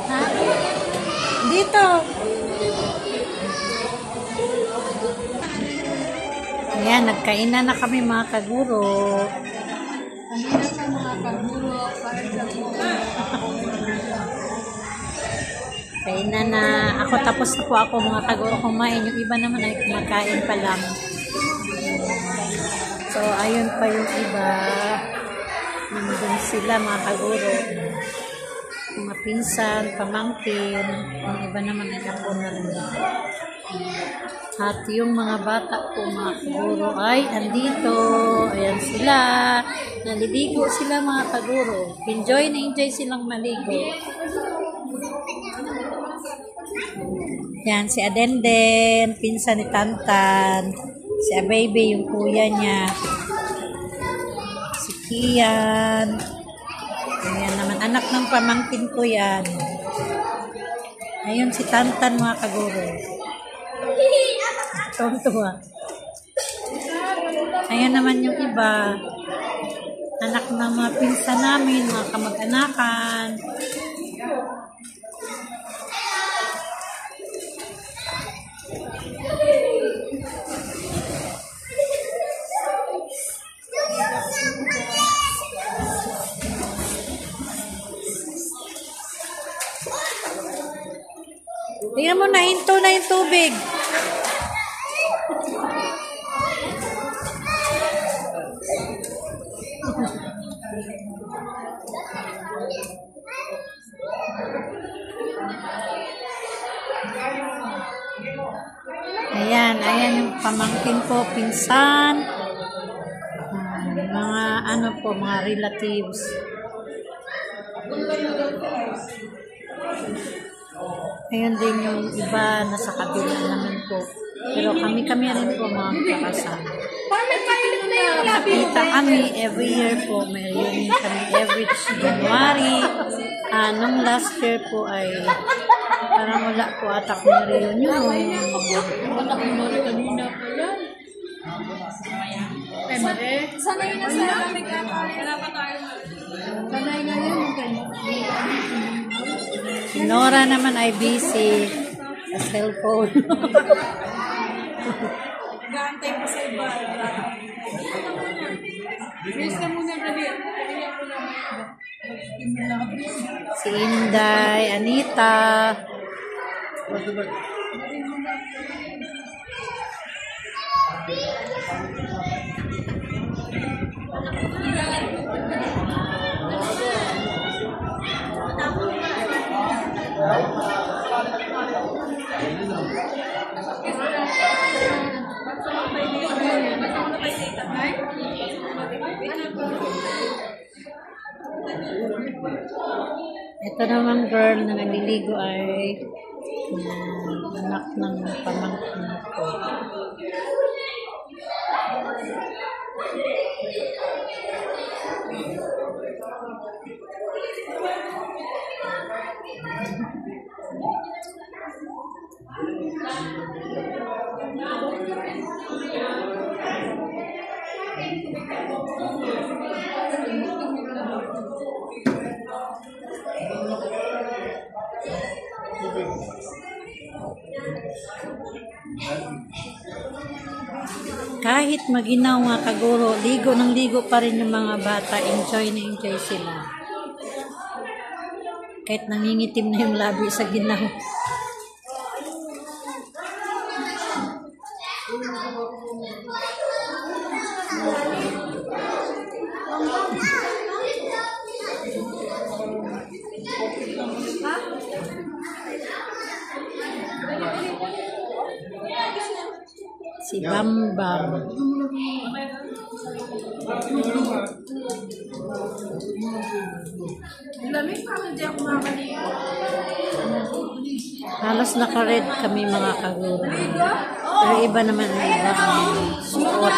Ha? Dito. Ayan, nagkainan na kami mga kaguro. Kanina sa mga kaguro para sa Kainan na. Ako tapos na po ako mga kaguro kumain. Yung iba naman ay kumakain pa lang. So, ayun pa yung iba. Nandun sila mga kaguro. Mga pinsan, pamangkin. Yung iba naman ay ako na rin. At yung mga bata po mga kaguro ay andito. Ayan sila. Naliligo sila mga kaguro. Enjoy na enjoy silang maligo. Yan, si Adenden, pinsan ni Tantan. Si Ababy, yung kuya niya. Si Kian. Ayan naman, anak ng pamangkin ko yan. Ayun si Tantan mga kaguro. Tontuwa. Ayan naman yung iba. Anak ng mga pinsan namin, mga kamag-anakan. Tingnan mo, nahinto na yung tubig. Ayan yung pamangkin ko, pinsan. Mga ano po, mga relatives. Ayun din yung iba nasa kabila naman po. Pero kami rin po mga kakasama. Kita kami every year po. May reunion kami every January. Nung last year po ay parang wala po atak na reunion. anak mo rin kanina pa yan. Sanay na sa amin ka. Wala pa tayo. Sanay na yun. Si Nora naman ay busy sa cellphone. Gaantay pa sa iba. Yes ka muna dali. Si Inday, Anita. Ito naman girl na naliligo ay anak ng pamangkin ko. Kahit maginaw mga kaguro, ligo ng ligo pa rin yung mga bata. Enjoy na enjoy sila. Kahit nangingitim na yung labi sa ginaw. Si Bambam. Halos naka-red kami mga kaguro. Pero iba naman ang iba ang suot.